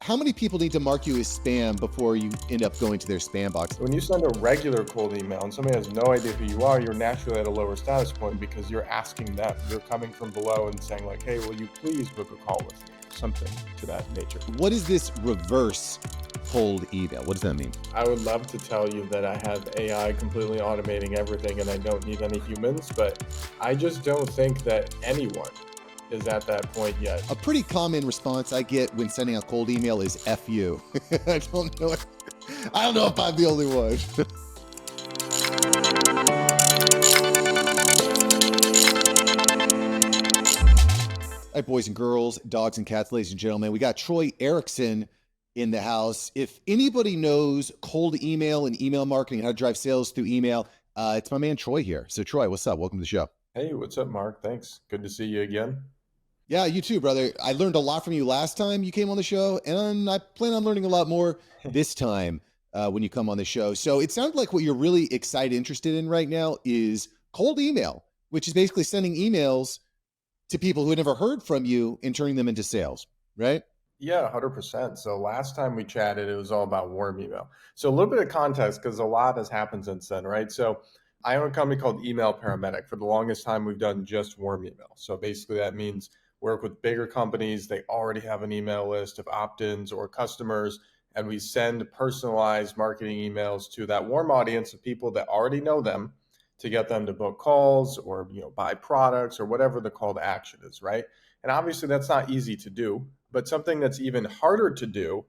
how many people need to mark you as spam before you end up going to their spam box? When you send a regular cold email and somebody has no idea who you are, you're naturally at a lower status point because you're asking them. You're coming from below and saying like, hey, will you please book a call with me? Something to that nature. What is this reverse cold email? What does that mean? I would love to tell you that I have AI completely automating everything and I don't need any humans, but I just don't think that anyone is at that point yet. A pretty common response I get when sending a cold email is F you. I don't know if I'm the only one. All right, boys and girls, dogs and cats, ladies and gentlemen, we got Troy Ericson in the house. If anybody knows cold email and email marketing, how to drive sales through email, it's my man Troy here. So Troy, what's up? Welcome to the show. Hey, what's up, Mark? Thanks. Good to see you again. Yeah, you too, brother. I learned a lot from you last time you came on the show, and I plan on learning a lot more this time when you come on the show. So it sounds like what you're really excited, interested in right now is cold email, which is basically sending emails to people who had never heard from you and turning them into sales, right? Yeah, 100%. So last time we chatted, it was all about warm email. So a little bit of context because a lot has happened since then, right? So I own a company called Email Paramedic. For the longest time, we've done just warm email. So basically that means work with bigger companies. They already have an email list of opt-ins or customers, and we send personalized marketing emails to that warm audience of people that already know them to get them to book calls or buy products or whatever the call to action is, right? And obviously that's not easy to do, but something that's even harder to do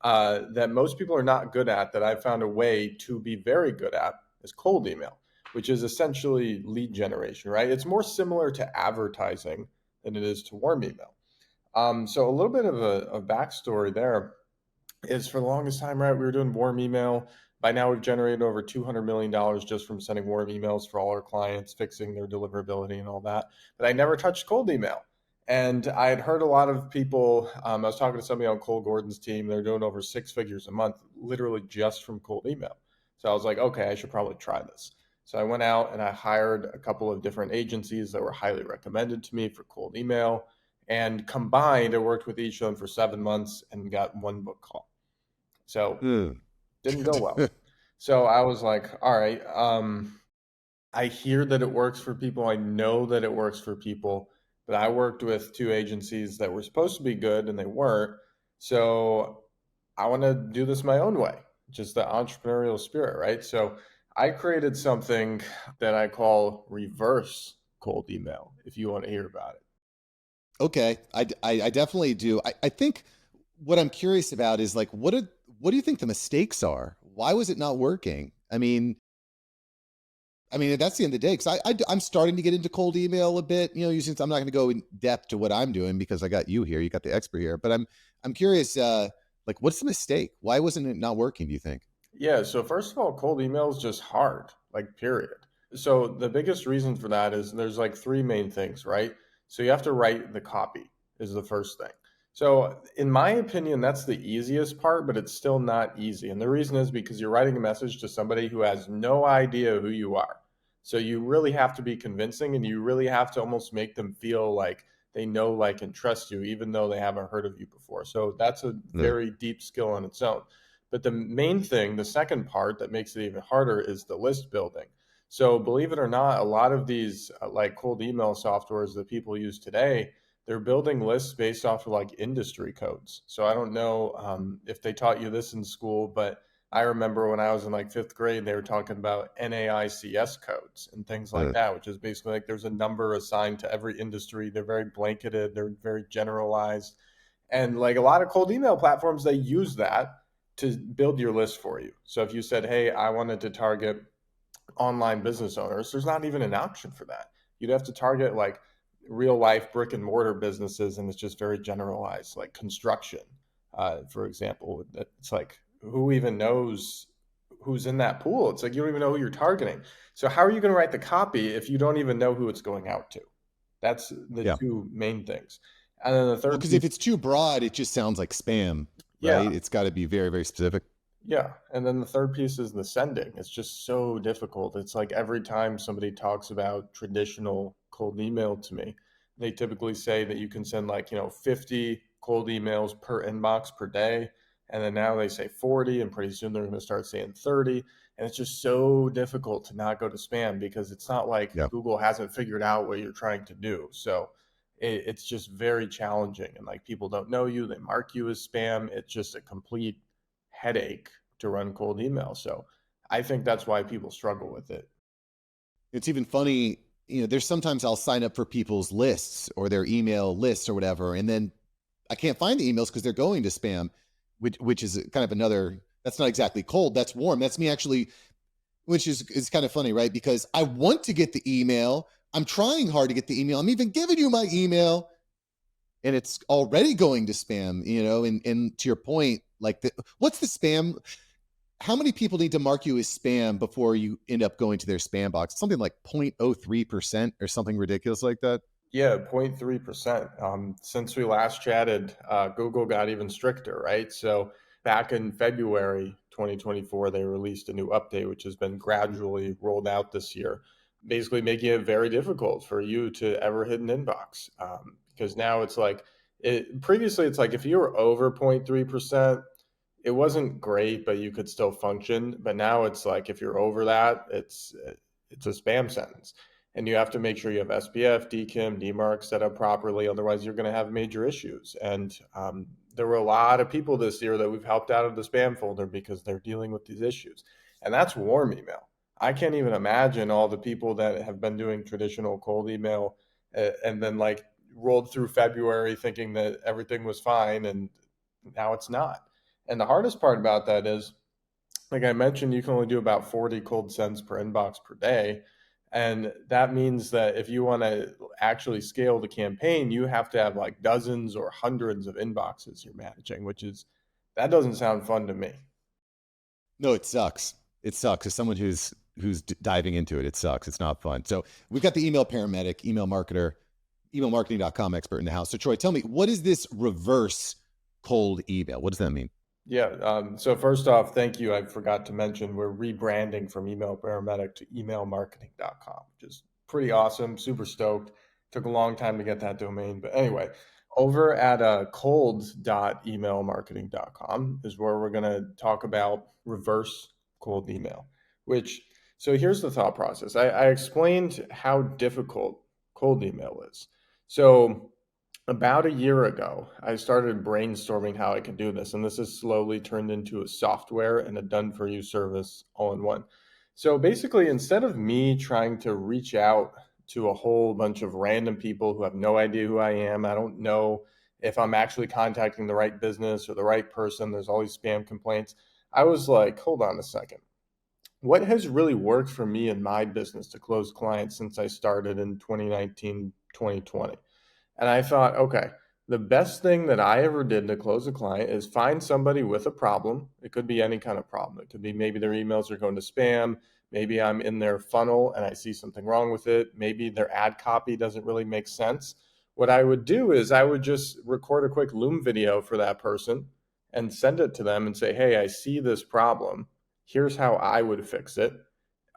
that most people are not good at, that I've found a way to be very good at, is cold email, which is essentially lead generation, right? It's more similar to advertising than it is to warm email. So a little bit of a backstory there is, for the longest time, right, we were doing warm email. By now, we've generated over $200 million just from sending warm emails for all our clients, fixing their deliverability and all that. But I never touched cold email. And I had heard a lot of people, I was talking to somebody on Cole Gordon's team, they're doing over 6 figures a month, literally just from cold email. So I was like, okay, I should probably try this. So I went out and I hired a couple of different agencies that were highly recommended to me for cold email. And combined, I worked with each of them for 7 months and got one book call. So didn't go well. So I was like, all right, I hear that it works for people. I know that it works for people. But I worked with 2 agencies that were supposed to be good and they weren't. So I want to do this my own way, just the entrepreneurial spirit, right? So I created something that I call reverse cold email, if you want to hear about it. Okay, I definitely do. I think what I'm curious about is like, what do you think the mistakes are? Why was it not working? I mean, that's the end of the day. Because I'm starting to get into cold email a bit. Since I'm not going to go in depth to what I'm doing because I got you here, you got the expert here. But I'm curious. Like, what's the mistake? Why wasn't it not working? Do you think? Yeah. So first of all, cold email is just hard, like period. So the biggest reason for that is there's like 3 main things, right? So you have to write the copy is the first thing. So in my opinion, that's the easiest part, but it's still not easy. And the reason is because you're writing a message to somebody who has no idea who you are. So you really have to be convincing and you really have to almost make them feel like they know, like, and trust you, even though they haven't heard of you before. So that's a very deep skill on its own. But the main thing, the second part that makes it even harder, is the list building. So believe it or not, a lot of these like cold email softwares that people use today, they're building lists based off of like industry codes. So I don't know if they taught you this in school, but I remember when I was in like 5th grade, they were talking about NAICS codes and things like that, which is basically like there's a number assigned to every industry. They're very blanketed, they're very generalized. And like a lot of cold email platforms, they use that to build your list for you. So if you said, hey, I wanted to target online business owners, there's not even an option for that. You'd have to target like real life brick and mortar businesses, and it's just very generalized, like construction, for example. It's like, who even knows who's in that pool? It's like you don't even know who you're targeting. So how are you going to write the copy if you don't even know who it's going out to? That's the 2 main things. And then the third, because if it's too broad, it just sounds like spam, right? Yeah. It's got to be very, very specific. Yeah. And then the third piece is the sending. It's just so difficult. It's like every time somebody talks about traditional cold email to me, they typically say that you can send like, 50 cold emails per inbox per day. And then now they say 40, and pretty soon they're going to start saying 30. And it's just so difficult to not go to spam because it's not like Yeah. Google hasn't figured out what you're trying to do. So it's just very challenging. And like people don't know you, they mark you as spam. It's just a complete headache to run cold email. So I think that's why people struggle with it. It's even funny, there's sometimes I'll sign up for people's lists or their email lists or whatever, and then I can't find the emails because they're going to spam, which is kind of another. That's not exactly cold. That's warm. That's me actually, which is kind of funny, right? Because I want to get the email. I'm trying hard to get the email. I'm even giving you my email, and it's already going to spam. And to your point, like what's the spam? How many people need to mark you as spam before you end up going to their spam box? Something like 0.03% or something ridiculous like that. Yeah, 0.3%. Since we last chatted, Google got even stricter, right? So back in February 2024, they released a new update, which has been gradually rolled out this year, basically making it very difficult for you to ever hit an inbox. Because now it's like, previously it's like if you were over 0.3%, it wasn't great, but you could still function. But now it's like if you're over that, it's a spam sentence, and you have to make sure you have SPF, DKIM, DMARC set up properly. Otherwise, you're going to have major issues. And there were a lot of people this year that we've helped out of the spam folder because they're dealing with these issues, and that's warm email. I can't even imagine all the people that have been doing traditional cold email and then like rolled through February thinking that everything was fine, and now it's not. And the hardest part about that is, like I mentioned, you can only do about 40 cold sends per inbox per day. And that means that if you want to actually scale the campaign, you have to have like dozens or hundreds of inboxes you're managing, that doesn't sound fun to me. No, it sucks. It sucks. As someone who's diving into it, it sucks. It's not fun. So we've got the email paramedic, email marketer, emailmarketing.com expert in the house. So Troy, tell me, what is this reverse cold email? What does that mean? Yeah. So first off, thank you. I forgot to mention we're rebranding from Email Paramedic to emailmarketing.com, which is pretty awesome. Super stoked. Took a long time to get that domain. But anyway, over at cold.emailmarketing.com is where we're going to talk about reverse cold email, which, so here's the thought process. I explained how difficult cold email is. So about a year ago, I started brainstorming how I could do this, and this has slowly turned into a software and a done for you service all in one. So basically, instead of me trying to reach out to a whole bunch of random people who have no idea who I am, I don't know if I'm actually contacting the right business or the right person, there's all these spam complaints. I was like, hold on a second. What has really worked for me in my business to close clients since I started in 2019, 2020? And I thought, okay, the best thing that I ever did to close a client is find somebody with a problem. It could be any kind of problem. It could be maybe their emails are going to spam. Maybe I'm in their funnel and I see something wrong with it. Maybe their ad copy doesn't really make sense. What I would do is I would just record a quick Loom video for that person and send it to them and say, hey, I see this problem. Here's how I would fix it.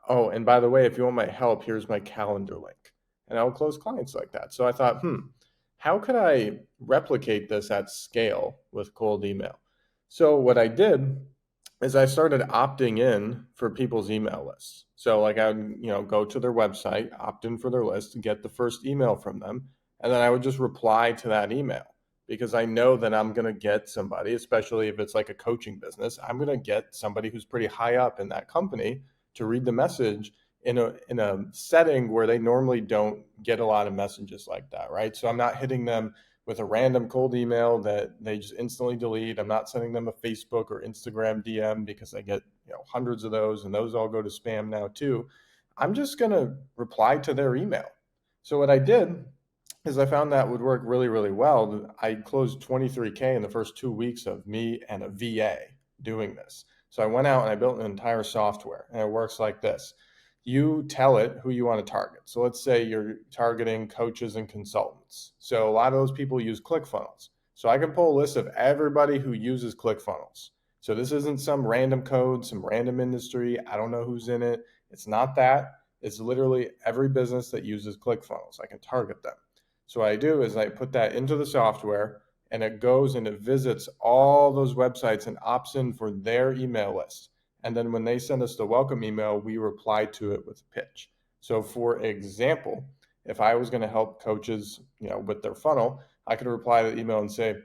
Oh, and by the way, if you want my help, here's my calendar link. And I'll close clients like that. So I thought, how could I replicate this at scale with cold email? So what I did is I started opting in for people's email lists. So like I would, go to their website, opt in for their list, and get the first email from them, and then I would just reply to that email because I know that I'm going to get somebody, especially if it's like a coaching business, I'm going to get somebody who's pretty high up in that company to read the message in a setting where they normally don't get a lot of messages like that, right? So I'm not hitting them with a random cold email that they just instantly delete. I'm not sending them a Facebook or Instagram DM because I get hundreds of those, and those all go to spam now too. I'm just going to reply to their email. So what I did is I found that would work really, really well. I closed 23K in the first 2 weeks of me and a VA doing this. So I went out and I built an entire software, and it works like this. You tell it who you want to target. So let's say you're targeting coaches and consultants. So a lot of those people use ClickFunnels. So I can pull a list of everybody who uses ClickFunnels. So this isn't some random code, some random industry. I don't know who's in it. It's not that. It's literally every business that uses ClickFunnels. I can target them. So what I do is I put that into the software, and it goes and it visits all those websites and opts in for their email list. And then when they send us the welcome email, we reply to it with a pitch. So for example, if I was going to help coaches, with their funnel, I could reply to the email and say,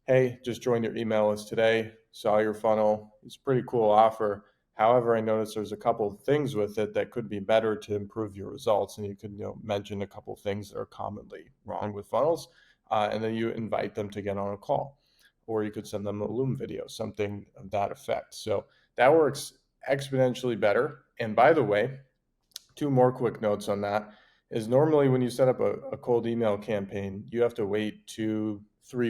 hey, just joined your email list today, saw your funnel. It's a pretty cool offer. However, I noticed there's a couple of things with it that could be better to improve your results. And you could mention a couple of things that are commonly wrong with funnels. And then you invite them to get on a call. Or you could send them a Loom video, something of that effect. So that works exponentially better. And by the way, two more quick notes on that is normally when you set up a cold email campaign, you have to wait 2-3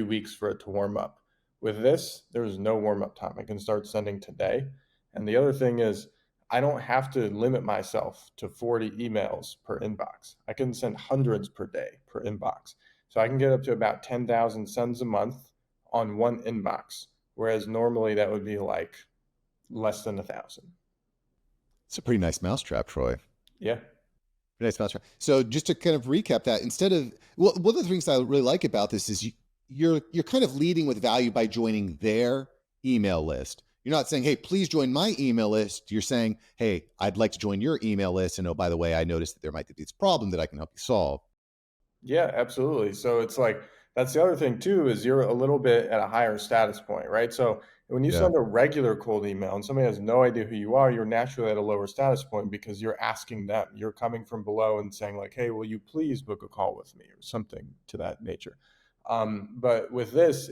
weeks for it to warm up. With this, there's no warm up time. I can start sending today. And the other thing is, I don't have to limit myself to 40 emails per inbox. I can send hundreds per day per inbox. So I can get up to about 10,000 sends a month on one inbox, whereas normally that would be like less than 1,000. It's a pretty nice mousetrap, Troy. Yeah. Nice mousetrap. So just to kind of recap that, instead of, well, one of the things I really like about this is you're kind of leading with value by joining their email list. You're not saying, hey, please join my email list. You're saying, hey, I'd like to join your email list. And oh, by the way, I noticed that there might be this problem that I can help you solve. Yeah, absolutely. So it's like that's the other thing too is you're a little bit at a higher status point, right? So when you Yeah. send a regular cold email and somebody has no idea who you are, you're naturally at a lower status point because you're asking them. You're coming from below and saying like, "Hey, will you please book a call with me?" or something to that nature. But with this,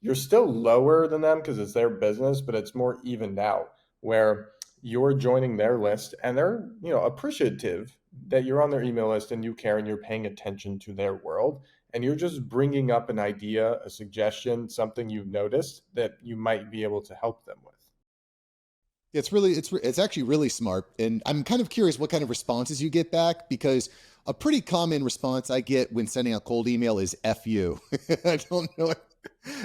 you're still lower than them because it's their business, but it's more evened out where you're joining their list and they're appreciative that you're on their email list and you care and you're paying attention to their world and you're just bringing up an idea, a suggestion, something you've noticed that you might be able to help them with. It's actually really smart. And I'm kind of curious what kind of responses you get back, because a pretty common response I get when sending a cold email is F you. I don't know.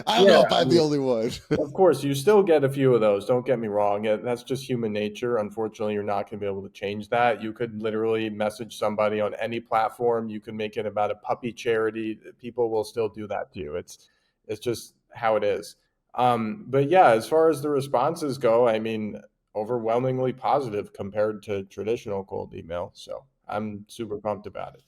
I don't Yeah, know if I I'm the mean, only one. of course, you still get a few of those. Don't get me wrong. That's just human nature. Unfortunately, you're not going to be able to change that. You could literally message somebody on any platform. You can make it about a puppy charity. People will still do that to you. It's just how it is. But yeah, as far as the responses go, I mean, overwhelmingly positive compared to traditional cold email. So I'm super pumped about it.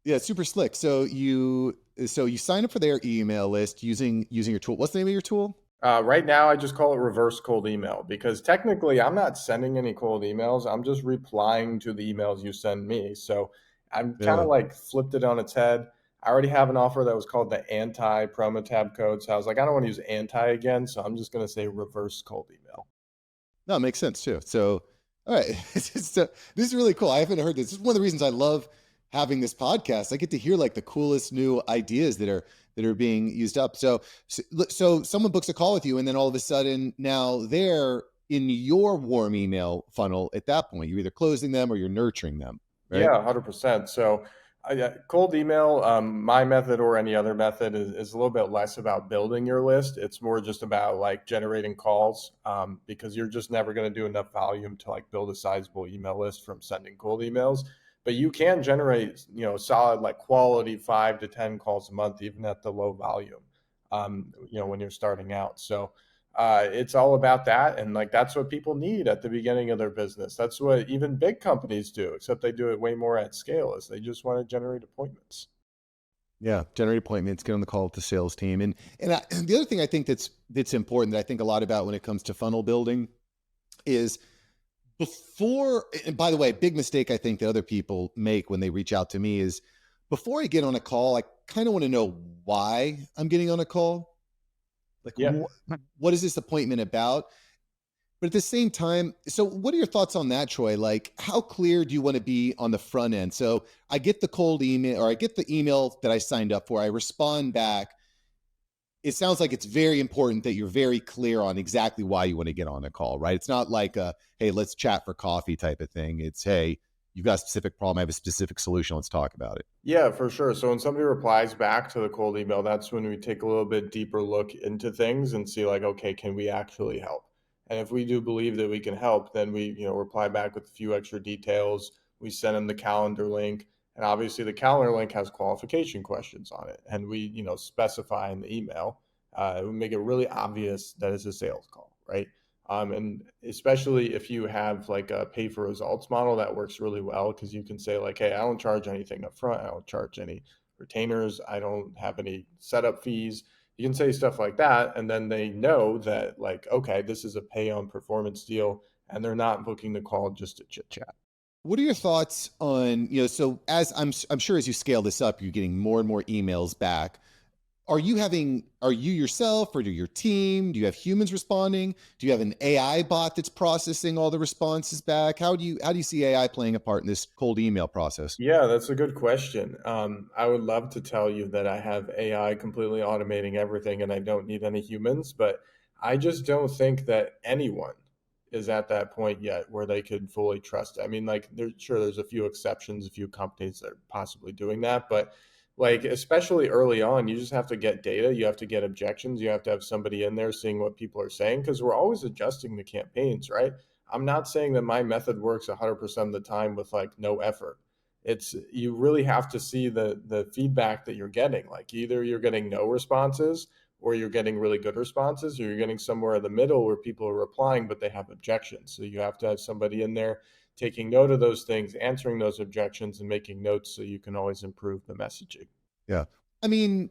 Yeah, super slick. So you sign up for their email list using your tool. What's the name of your tool? Right now, I just call it reverse cold email because technically I'm not sending any cold emails. I'm just replying to the emails you send me. So I'm kind Yeah. of like flipped it on its head. I already have an offer that was called the anti promo tab code. So I was like, I don't want to use anti again. So I'm just going to say reverse cold email. No, it makes sense too. So, all right, so this is really cool. I haven't heard this. This is one of the reasons I love having this podcast. I get to hear like the coolest new ideas that are being used up. So someone books a call with you, and then all of a sudden now they're in your warm email funnel. At that point, you're either closing them or you're nurturing them, right? Yeah, 100%. So, cold email, my method or any other method is a little bit less about building your list. It's more just about like generating calls because you're just never going to do enough volume to like build a sizable email list from sending cold emails. But you can generate, solid like quality 5 to 10 calls a month, even at the low volume, when you're starting out. So, it's all about that. And like, that's what people need at the beginning of their business. That's what even big companies do, except they do it way more at scale is they just want to generate appointments. Yeah, generate appointments, get on the call with the sales team, and the other thing I think that's important that I think a lot about when it comes to funnel building is before. And by the way, big mistake I think that other people make when they reach out to me is before I get on a call, I kind of want to know why I'm getting on a call. Like, Yeah. what is this appointment about? But at the same time, so what are your thoughts on that, Troy? Like, how clear do you want to be on the front end? So I get the cold email, or I get the email that I signed up for. I respond back. It sounds like it's very important that you're very clear on exactly why you want to get on a call, right? It's not like a, hey, let's chat for coffee type of thing. It's, hey, you've got a specific problem. I have a specific solution. Let's talk about it. Yeah, for sure. So when somebody replies back to the cold email, that's when we take a little bit deeper look into things and see like, okay, can we actually help? And if we do believe that we can help, then we, reply back with a few extra details. We send them the calendar link, And obviously the calendar link has qualification questions on it. And we, specify in the email, we make it really obvious that it's a sales call, right? And especially if you have like a pay for results model, that works really well because you can say like, hey, I don't charge anything up front. I don't charge any retainers. I don't have any setup fees. You can say stuff like that. And then they know that like, okay, this is a pay on performance deal and they're not booking the call just to chit chat. What are your thoughts on, so as I'm sure as you scale this up, you're getting more and more emails back. Are you yourself or do your team, do you have humans responding? Do you have an AI bot that's processing all the responses back? How do you see AI playing a part in this cold email process? Yeah, that's a good question. I would love to tell you that I have AI completely automating everything and I don't need any humans, but I just don't think that anyone is at that point yet where they could fully trust it. I mean, like, there's a few exceptions, a few companies that are possibly doing that, but like, especially early on, you just have to get data, you have to get objections, you have to have somebody in there seeing what people are saying because we're always adjusting the campaigns, right? I'm not saying that my method works 100% of the time with like no effort. It's you really have to see the feedback that you're getting. Like either you're getting no responses or you're getting really good responses or you're getting somewhere in the middle where people are replying but they have objections. So you have to have somebody in there taking note of those things, answering those objections and making notes so you can always improve the messaging. Yeah. I mean,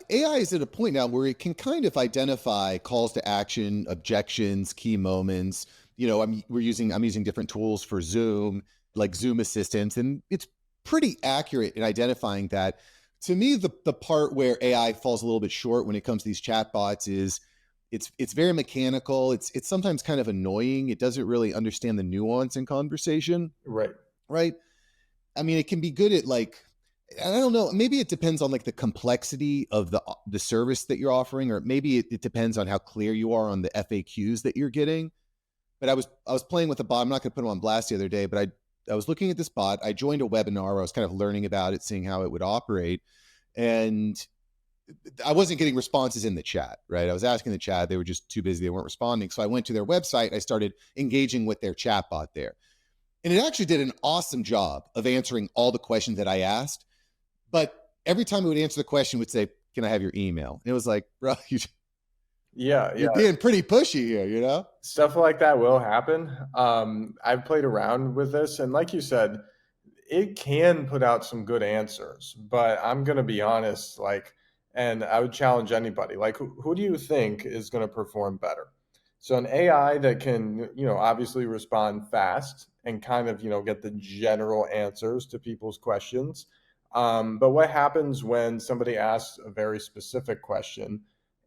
AI is at a point now where it can kind of identify calls to action, objections, key moments. I'm using different tools for Zoom, like Zoom Assistant, and it's pretty accurate in identifying that. To me, the part where AI falls a little bit short when it comes to these chatbots is it's very mechanical. It's sometimes kind of annoying. It doesn't really understand the nuance in conversation, Right. right? I mean, it can be good at like, I don't know, maybe it depends on like the complexity of the service that you're offering, or maybe it depends on how clear you are on the FAQs that you're getting. But I was playing with a bot. I'm not going to put him on blast the other day, but I was looking at this bot. I joined a webinar where I was kind of learning about it, seeing how it would operate, and I wasn't getting responses in the chat. Right, I was asking the chat, they were just too busy, they weren't responding. So I went to their website. I started engaging with their chat bot there, and it actually did an awesome job of answering all the questions that I asked. But every time it would answer the question, it would say, "Can I have your email?" And it was like, bro, Yeah, you're yeah. being pretty pushy here, you know? Stuff like that will happen. I've played around with this, and like you said, it can put out some good answers, but I'm gonna be honest, like, and I would challenge anybody, like, who do you think is gonna perform better? So an AI that can, obviously respond fast and kind of, get the general answers to people's questions. But what happens when somebody asks a very specific question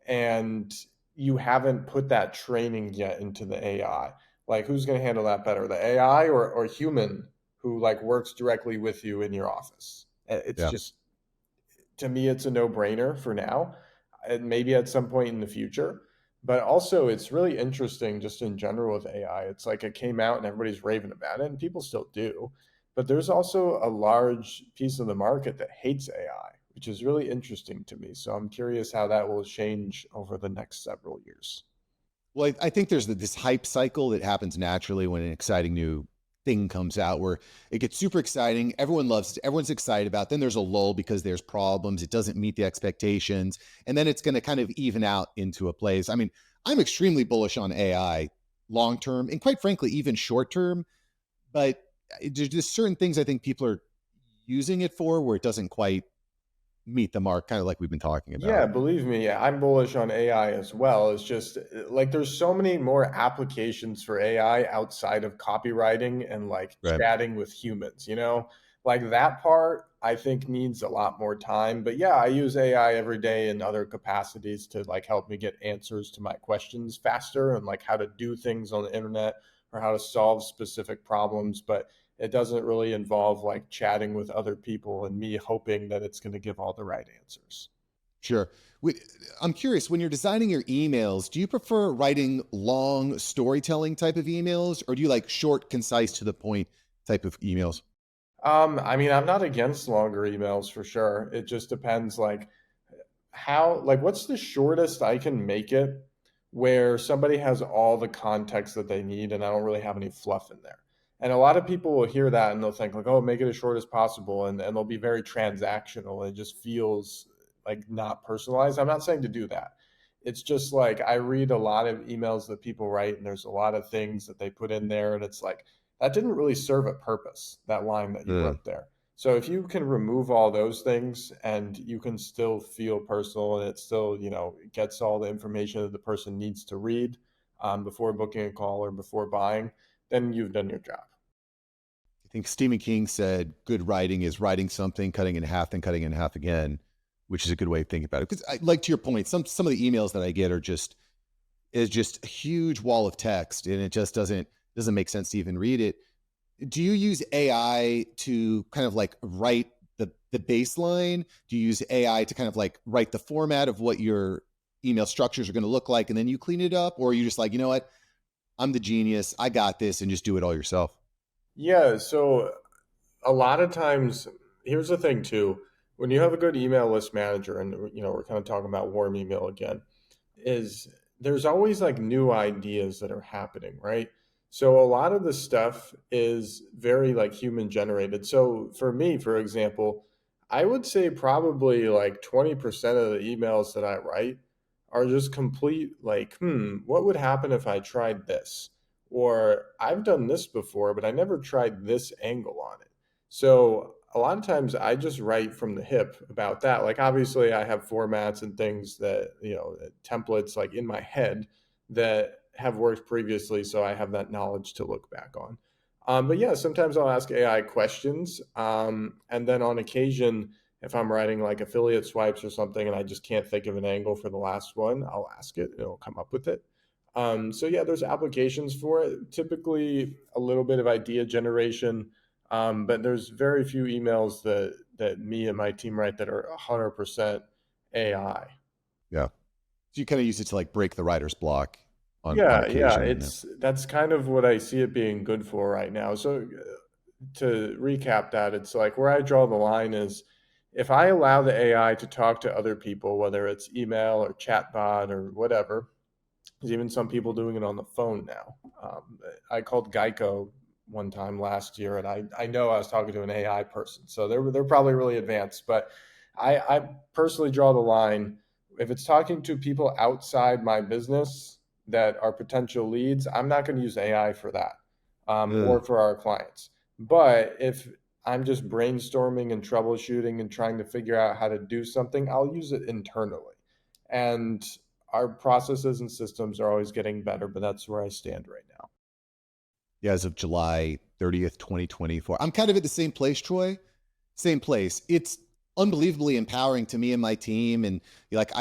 and you haven't put that training yet into the AI? Like, who's gonna handle that better, the AI or human who like works directly with you in your office? It's Yeah. just to me, it's a no-brainer for now, and maybe at some point in the future. But also, it's really interesting just in general with AI. It's like it came out and everybody's raving about it, and people still do. But there's also a large piece of the market that hates AI, which is really interesting to me. So I'm curious how that will change over the next several years. Well, I think there's this hype cycle that happens naturally when an exciting new thing comes out where it gets super exciting. Everyone loves it. Everyone's excited about it. Then there's a lull because there's problems. It doesn't meet the expectations. And then it's going to kind of even out into a place. I mean, I'm extremely bullish on AI long term and quite frankly, even short term. But there's just certain things I think people are using it for where it doesn't quite meet the mark, kind of like we've been talking Yeah, about. believe me, I'm bullish on AI as well. It's just like there's so many more applications for AI outside of copywriting and like Right. chatting with humans. Like that part I think needs a lot more time. But yeah, I use AI every day in other capacities to like help me get answers to my questions faster and like how to do things on the internet or how to solve specific problems. But it doesn't really involve like chatting with other people and me hoping that it's going to give all the right answers. Sure. I'm curious, when you're designing your emails, do you prefer writing long storytelling type of emails or do you like short, concise, to the point type of emails? I mean, I'm not against longer emails for sure. It just depends like what's the shortest I can make it where somebody has all the context that they need and I don't really have any fluff in there. And a lot of people will hear that and they'll think like, oh, make it as short as possible. And they'll be very transactional. It just feels like not personalized. I'm not saying to do that. It's just like I read a lot of emails that people write, and there's a lot of things that they put in there. And it's like, that didn't really serve a purpose, that line that you Ugh. wrote there. So if you can remove all those things and you can still feel personal, and it still, gets all the information that the person needs to read before booking a call or before buying, then you've done your job. I think Stephen King said good writing is writing something, cutting it in half, then cutting it in half again, which is a good way of thinking about it. Because, like to your point, some of the emails that I get are just a huge wall of text, and it just doesn't make sense to even read it. Do you use AI to kind of like write the baseline? Do you use AI to kind of like write the format of what your email structures are going to look like, and then you clean it up, or are you just like, you know what, I'm the genius, I got this, and just do it all yourself? Yeah, so a lot of times, here's the thing too. When you have a good email list manager, and we're kind of talking about warm email again, is there's always like new ideas that are happening, right? So a lot of the stuff is very like human generated. So for me, for example, I would say probably like 20% of the emails that I write are just complete like, what would happen if I tried this? Or I've done this before, but I never tried this angle on it. So a lot of times I just write from the hip about that. Like obviously I have formats and things that, templates like in my head that have worked previously. So I have that knowledge to look back on. But yeah, sometimes I'll ask AI questions. And then on occasion, if I'm writing like affiliate swipes or something and I just can't think of an angle for the last one, I'll ask it and it'll come up with it. So yeah, there's applications for it. Typically, a little bit of idea generation, but there's very few emails that me and my team write that are 100% AI. Yeah. So you kind of use it to like break the writer's block on Yeah, yeah, occasion. Yeah. it's that's kind of what I see it being good for right now. So to recap that, it's like where I draw the line is if I allow the AI to talk to other people, whether it's email or chatbot or whatever. There's even some people doing it on the phone now. I called Geico one time last year, and I know I was talking to an AI person, so they're probably really advanced. But I personally draw the line if it's talking to people outside my business that are potential leads. I'm not going to use AI for that, Ugh. or for our clients. But if I'm just brainstorming and troubleshooting and trying to figure out how to do something, I'll use it internally. And our processes and systems are always getting better, but that's where I stand right now. Yeah, as of July 30th, 2024. I'm kind of at the same place, Troy. Same place. It's unbelievably empowering to me and my team. And like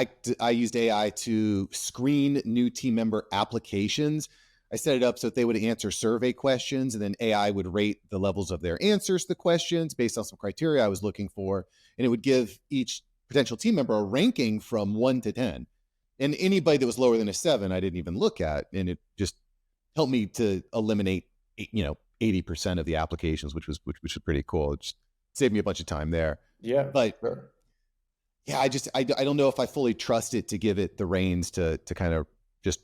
I used AI to screen new team member applications. I set it up so that they would answer survey questions, and then AI would rate the levels of their answers to the questions based on some criteria I was looking for. And it would give each potential team member a ranking from 1 to 10. And anybody that was lower than a 7, I didn't even look at. And it just helped me to eliminate, 80% of the applications, which was pretty cool. It just saved me a bunch of time there. Yeah, But sure. yeah, I don't know if I fully trust it to give it the reins to kind of just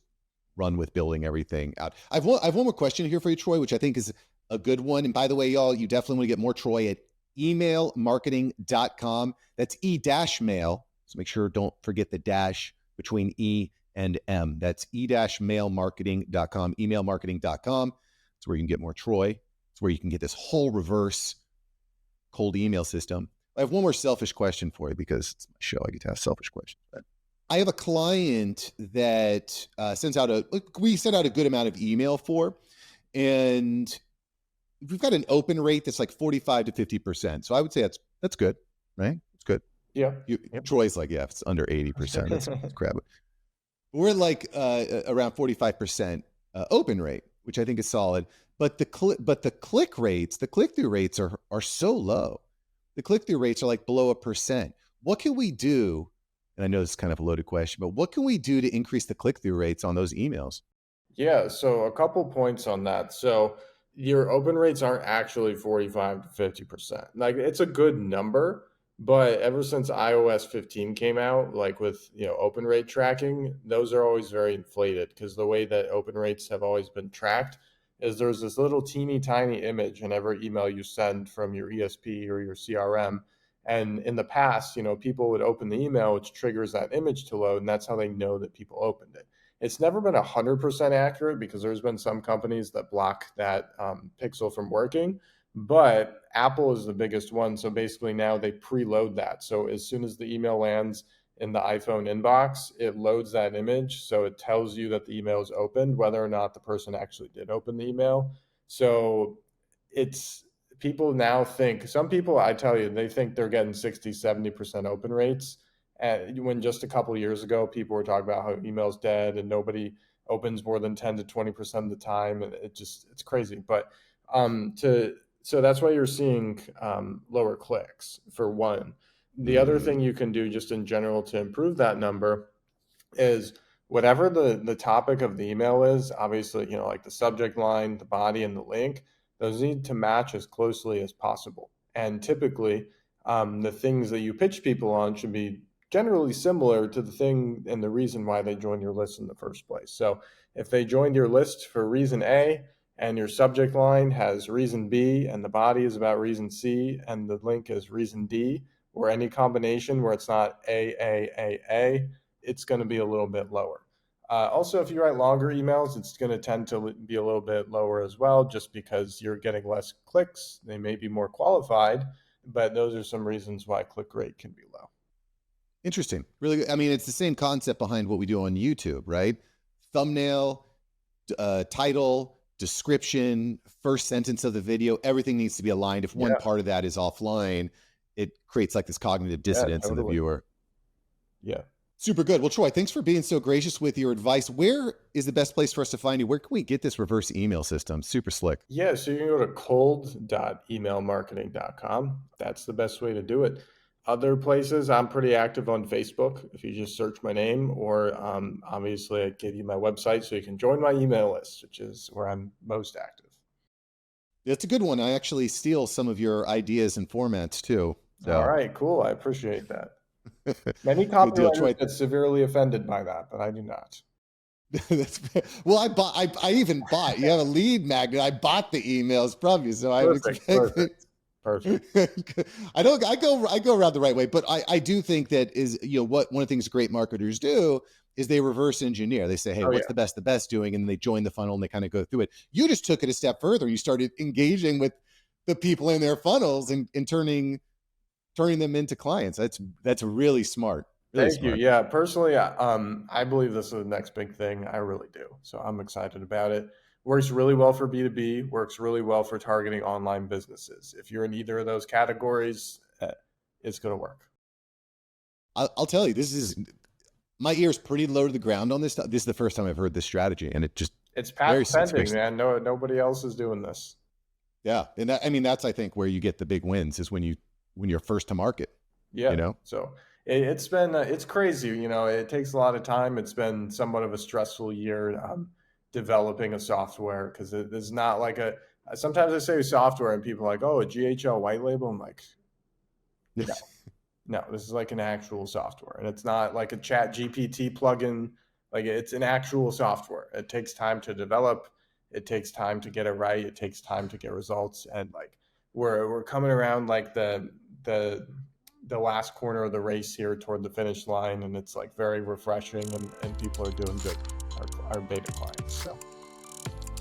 run with building everything out. I have one more question here for you, Troy, which I think is a good one. And by the way, y'all, you definitely want to get more Troy at emailmarketing.com. That's e-mail. So make sure don't forget the dash between E and M. That's e-mailmarketing.com, emailmarketing.com. It's where you can get more Troy. It's where you can get this whole reverse cold email system. I have one more selfish question for you because it's my show. I get to ask selfish questions. But I have a client that we send out a good amount of email for, and we've got an open rate that's like 45 to 50%. So I would say that's good, right? It's good. Yeah. Yep. Troy's like, yeah, if it's under 80%, that's crap. We're like around 45% open rate, which I think is solid. But the click through rates are so low. The click through rates are like below 1%. What can we do? And I know this is kind of a loaded question, but what can we do to increase the click through rates on those emails? Yeah, so a couple points on that. So your open rates aren't actually 45 to 50%. Like it's a good number, but ever since iOS 15 came out, like with, open rate tracking, those are always very inflated because the way that open rates have always been tracked, is there's this little teeny tiny image in every email you send from your ESP or your CRM. And in the past, people would open the email, which triggers that image to load, and that's how they know that people opened it. It's never been 100% accurate because there's been some companies that block that pixel from working, but Apple is the biggest one. So basically now they preload that. So as soon as the email lands in the iPhone inbox, it loads that image. So it tells you that the email is opened, whether or not the person actually did open the email. So it's people now think, some people, I tell you, they think they're getting 60-70% open rates. And when just a couple of years ago, people were talking about how email's dead and nobody opens more than 10 to 20% of the time. And it's crazy. But so that's why you're seeing lower clicks, for one. The other Mm. thing you can do just in general to improve that number is whatever the topic of the email is, obviously, like the subject line, the body, and the link, those need to match as closely as possible. And typically, the things that you pitch people on should be generally similar to the thing and the reason why they joined your list in the first place. So if they joined your list for reason A, and your subject line has reason B, and the body is about reason C, and the link is reason D, or any combination where it's not A, it's going to be a little bit lower. Also, if you write longer emails, it's going to tend to be a little bit lower as well, just because you're getting less clicks. They may be more qualified, but those are some reasons why click rate can be low. Interesting. Really good. I mean, it's the same concept behind what we do on YouTube, right? Thumbnail, title, description, first sentence of the video, everything needs to be aligned. If one Yeah, part of that is offline, it creates like this cognitive yeah, dissonance in the totally. viewer. Yeah. Super good. Well, Troy, thanks for being so gracious with your advice. Where is the best place for us to find you? Where can we get this reverse email system? Super slick. Yeah, so you can go to cold.emailmarketing.com. That's the best way to do it. Other places, I'm pretty active on Facebook if you just search my name, or obviously I give you my website so you can join my email list, which is where I'm most active. It's a good one. I actually steal some of your ideas and formats too. All So right, cool. I appreciate that. Many good deal, copywriters Troy. get severely offended by that, but I do not. That's, well, I even bought. You have a lead magnet. I bought the emails from you, so I would Perfect, expect it. perfect, perfect. I don't. I go around the right way, but I do think that is what one of the things great marketers do is they reverse engineer. They say, hey, Oh what's yeah, the best doing, and then they join the funnel and they kind of go through it. You just took it a step further. You started engaging with the people in their funnels and turning them into clients. That's really smart. Really thank you. smart. Yeah, personally, I believe this is the next big thing. I really do. So I'm excited about it. Works really well for B2B, works really well for targeting online businesses. If you're in either of those categories, it's going to work. I'll tell you, this is my ear's pretty low to the ground on this stuff. This is the first time I've heard this strategy, and it just It's very patent it's very pending, man. No, nobody else is doing this. yeah. And I mean that's I think where you get the big wins is when you're first to market. Yeah. You know, So it's been it's crazy. It takes a lot of time. It's been somewhat of a stressful year developing a software because it is not like a. Sometimes I say software and people are like, oh, a GHL white label. I'm like, no, no, this is like an actual software, and it's not like a Chat GPT plugin. Like it's an actual software. It takes time to develop. It takes time to get it right. It takes time to get results, and like we're coming around like the the last corner of the race here toward the finish line, and it's like very refreshing, and people are doing good. Our beta clients. So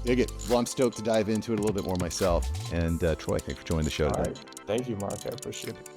dig it. Well, I'm stoked to dive into it a little bit more myself. And Troy, thanks for joining the show all today. right, thank you, Mark. I appreciate it.